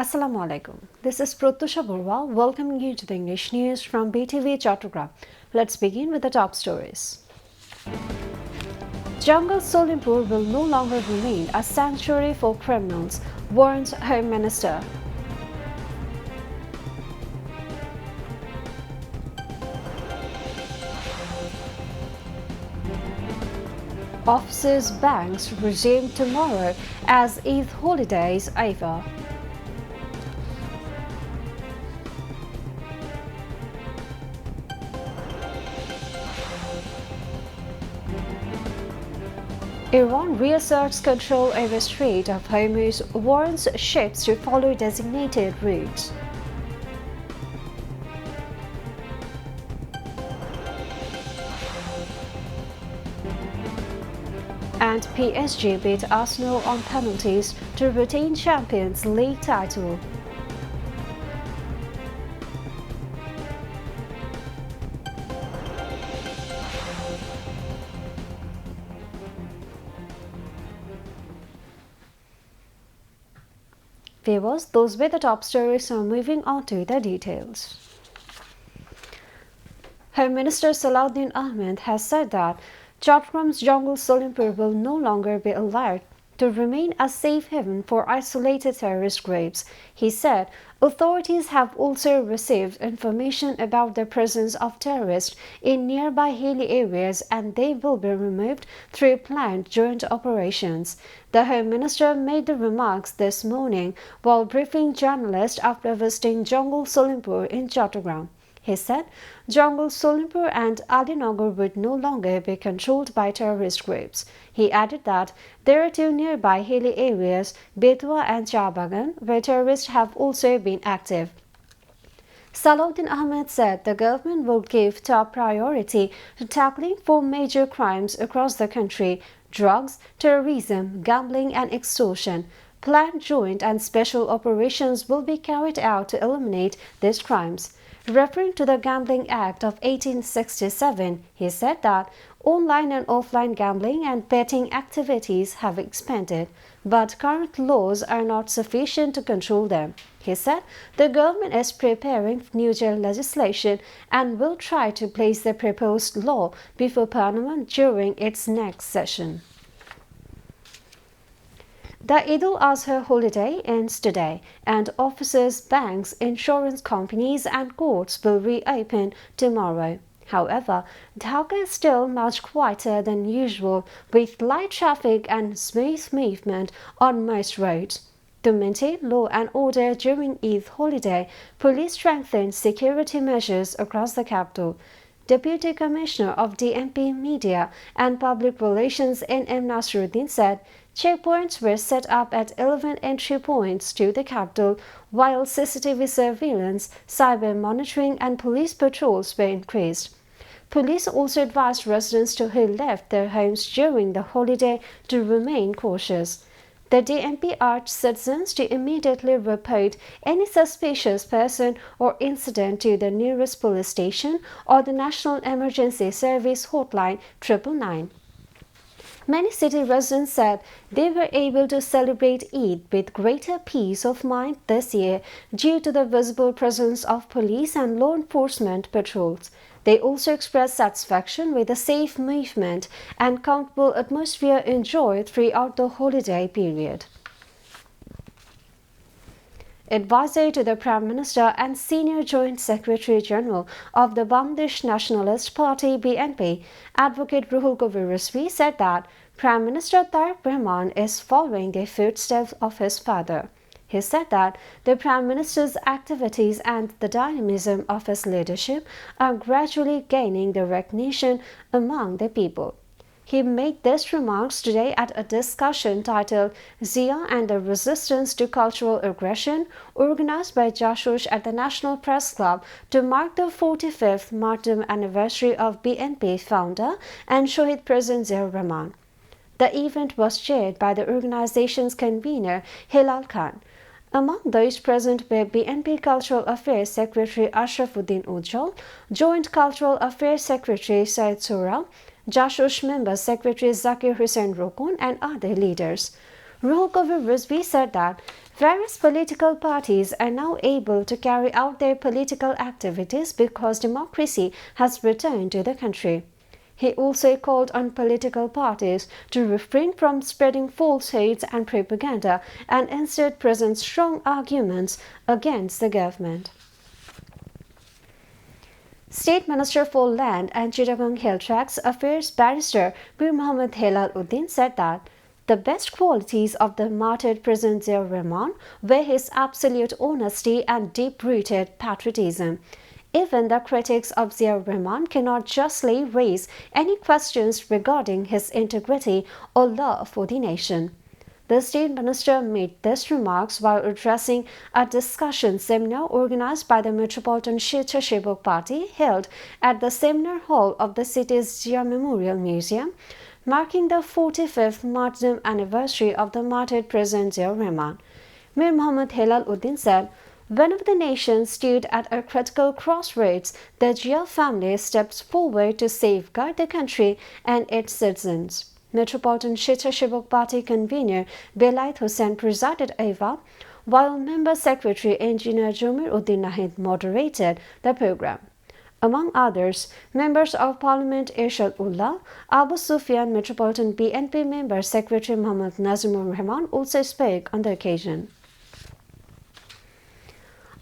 Assalamu alaikum. This is Pratyusha Burwa welcoming you to the English news from Btv-Chattogram. Let's begin with the top stories. Jungle Solimpur will no longer remain a sanctuary for criminals, warns Home Minister. Offices, banks resume tomorrow as Eid holidays over. Iran reasserts control over Strait of Hormuz, warns ships to follow designated routes. And PSG beat Arsenal on penalties to retain Champions League title. Viewers, those were the top stories, so moving on to the details. Home Minister Salahuddin Ahmed has said that Chattogam's Jungle Solimpur will no longer be allowed to remain a safe haven for isolated terrorist groups. He said authorities have also received information about the presence of terrorists in nearby hilly areas and they will be removed through planned joint operations. The Home Minister made the remarks this morning while briefing journalists after visiting Jungle Solimpur in Chattogram. He said Jungle Solimpur and Alinagar would no longer be controlled by terrorist groups. He added that there are two nearby hilly areas, Betua and Chabagan, where terrorists have also been active. Salahuddin Ahmed said the government will give top priority to tackling four major crimes across the country: drugs, terrorism, gambling and extortion. Planned joint and special operations will be carried out to eliminate these crimes. Referring to the Gambling Act of 1867, he said that online and offline gambling and betting activities have expanded, but current laws are not sufficient to control them. He said the government is preparing new legislation and will try to place the proposed law before Parliament during its next session. The Eid al-Azha holiday ends today, and offices, banks, insurance companies and courts will reopen tomorrow. However, Dhaka is still much quieter than usual, with light traffic and smooth movement on most roads. To maintain law and order during Eid holiday, police strengthened security measures across the capital. Deputy Commissioner of DMP Media and Public Relations N.M. Nasruddin said checkpoints were set up at 11 entry points to the capital, while CCTV surveillance, cyber monitoring and police patrols were increased. Police also advised residents who left their homes during the holiday to remain cautious. The DMP urged citizens to immediately report any suspicious person or incident to the nearest police station or the National Emergency Service hotline 999. Many city residents said they were able to celebrate Eid with greater peace of mind this year due to the visible presence of police and law enforcement patrols. They also expressed satisfaction with the safe movement and comfortable atmosphere enjoyed throughout the holiday period. Advisor to the Prime Minister and Senior Joint Secretary General of the Bangladesh Nationalist Party (BNP), Advocate Ruhul Kabir Rizvi, said that Prime Minister Tareq Rahman is following the footsteps of his father. He said that the Prime Minister's activities and the dynamism of his leadership are gradually gaining the recognition among the people. He made these remarks today at a discussion titled Zia and the Resistance to Cultural Aggression, organized by Jashosh at the National Press Club to mark the 45th martyrdom anniversary of BNP founder and Shohid President Ziaur Rahman. The event was chaired by the organization's convener Hilal Khan. Among those present were BNP Cultural Affairs Secretary Ashrafuddin Ujjal, Joint Cultural Affairs Secretary Syed Sohrab, Jashosh Member Secretary Zakir Hussain Rokun and other leaders. Ruhul Kabir Rizvi said that various political parties are now able to carry out their political activities because democracy has returned to the country. He also called on political parties to refrain from spreading falsehoods and propaganda and instead present strong arguments against the government. State Minister for Land and Chittagong Hill Tracts Affairs Barrister Mir Mohammad Helal Uddin said that the best qualities of the martyred President Ziaur Rahman were his absolute honesty and deep-rooted patriotism. Even the critics of Ziaur Rahman cannot justly raise any questions regarding his integrity or love for the nation. The State Minister made these remarks while addressing a discussion seminar organized by the Metropolitan Sweachsevak Party held at the seminar hall of the city's Zia Memorial Museum, marking the 45th martyrdom anniversary of the martyred President Ziaur Rahman. Mir Mohammad Helal Uddin said, "Whenever the nation stood at a critical crossroads, the Zia family stepped forward to safeguard the country and its citizens." Metropolitan Sweachsevak Party convener Belayt Hussain presided over, while Member Secretary Engineer Jomir Uddin Nahid moderated the program. Among others, members of Parliament Irshad Ullah, Abu Sufyan Metropolitan BNP Member Secretary Muhammad Nazimur Rahman also spoke on the occasion.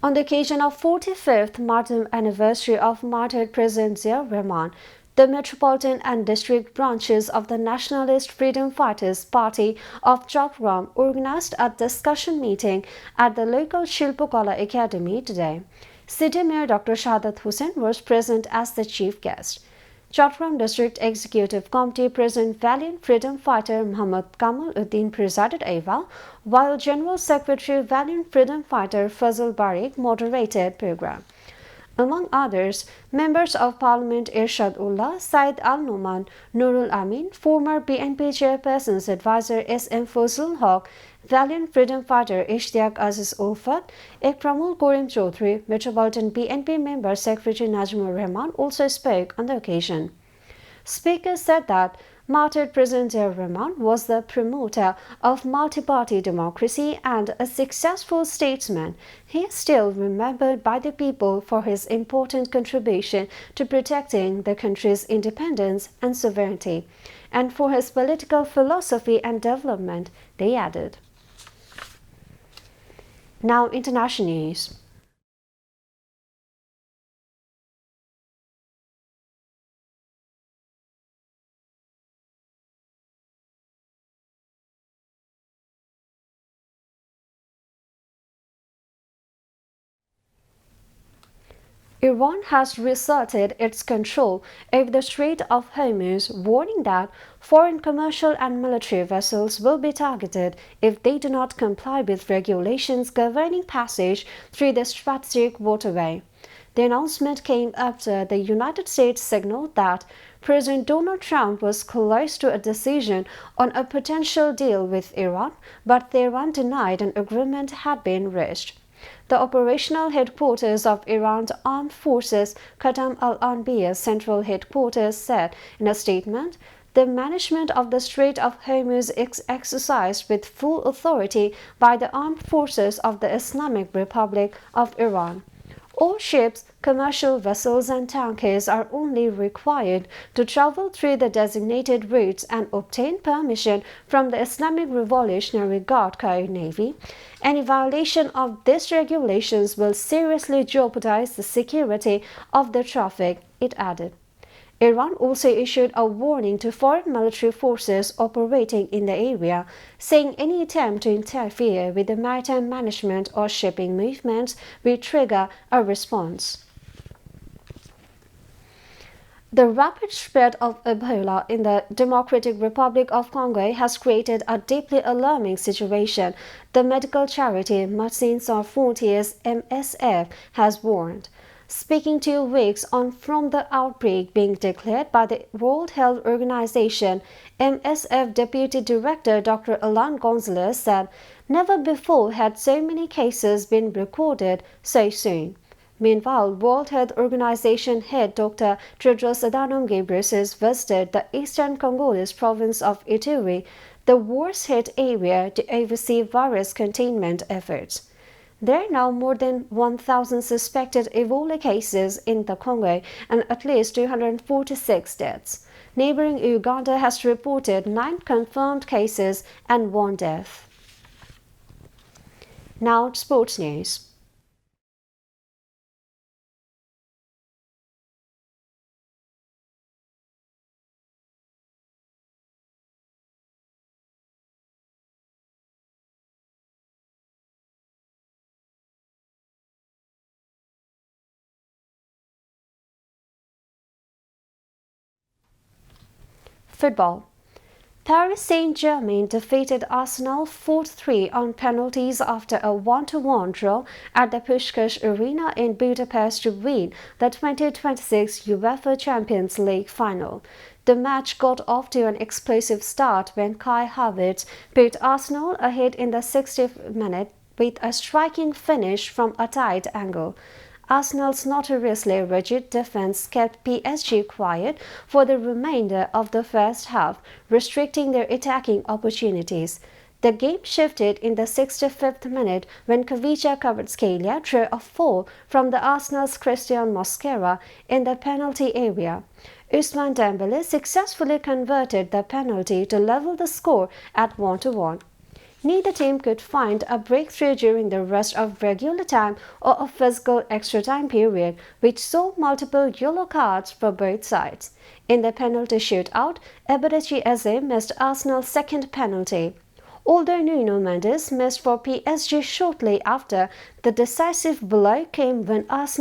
On the occasion of 45th martyrdom anniversary of martyred President Ziaur Rahman, the Metropolitan and District branches of the Nationalist Freedom Fighters Party of Chattogram organized a discussion meeting at the local Shilpakala Academy today. City Mayor Dr. Shahadat Hussain was present as the chief guest. Chattogram District Executive Committee President Valiant Freedom Fighter Muhammad Kamal Uddin presided over, while General Secretary Valiant Freedom Fighter Fazil Barik moderated program. Among others, members of Parliament Irshad Ullah, Said Al-Numan, Nurul Amin, former BNP Chairperson's advisor S.M. Fazlul Haq, Valiant Freedom Fighter Ishtiaq Aziz Ulfat, Ikramul Karim Chaudhry, Metropolitan BNP Member Secretary Najmur Rahman also spoke on the occasion. Speakers said that martyred President Ziaur Rahman was the promoter of multi-party democracy and a successful statesman. He is still remembered by the people for his important contribution to protecting the country's independence and sovereignty, and for his political philosophy and development, they added. Now, international news. Iran has reasserted its control over the Strait of Hormuz, warning that foreign commercial and military vessels will be targeted if they do not comply with regulations governing passage through the strategic waterway. The announcement came after the United States signaled that President Donald Trump was close to a decision on a potential deal with Iran, but Tehran denied an agreement had been reached. The operational headquarters of Iran's Armed Forces, Khatam al-Anbiya's central headquarters, said in a statement, "The management of the Strait of Hormuz is exercised with full authority by the Armed Forces of the Islamic Republic of Iran. All ships, commercial vessels and tankers are only required to travel through the designated routes and obtain permission from the Islamic Revolutionary Guard Corps Navy. Any violation of these regulations will seriously jeopardize the security of the traffic," it added. Iran also issued a warning to foreign military forces operating in the area, saying any attempt to interfere with the maritime management or shipping movements will trigger a response. The rapid spread of Ebola in the Democratic Republic of Congo has created a deeply alarming situation, the medical charity Médecins Sans Frontières (MSF) has warned. Speaking 2 weeks on from the outbreak being declared by the World Health Organization, MSF Deputy Director Dr. Alan Gonzalez said, "Never before had so many cases been recorded so soon." Meanwhile, World Health Organization head Dr. Tedros Adhanom Ghebreyesus visited the eastern Congolese province of Ituri, the worst-hit area, to oversee virus containment efforts. There are now more than 1,000 suspected Ebola cases in the Congo and at least 246 deaths. Neighboring Uganda has reported 9 confirmed cases and 1 death. Now, sports news. Football. Paris Saint-Germain defeated Arsenal 4-3 on penalties after a 1-1 draw at the Puskás Arena in Budapest to win the 2026 UEFA Champions League final. The match got off to an explosive start when Kai Havertz put Arsenal ahead in the 60th minute with a striking finish from a tight angle. Arsenal's notoriously rigid defense kept PSG quiet for the remainder of the first half, restricting their attacking opportunities. The game shifted in the 65th minute when Kvicha Kvaratskhelia drew a foul from the Arsenal's Christian Mosquera in the penalty area. Ousmane Dembélé successfully converted the penalty to level the score at 1-1. Neither team could find a breakthrough during the rest of regular time or a physical extra time period, which saw multiple yellow cards for both sides. In the penalty shootout, Eberechi Eze missed Arsenal's second penalty. Although Nuno Mendes missed for PSG shortly after, the decisive blow came when Arsenal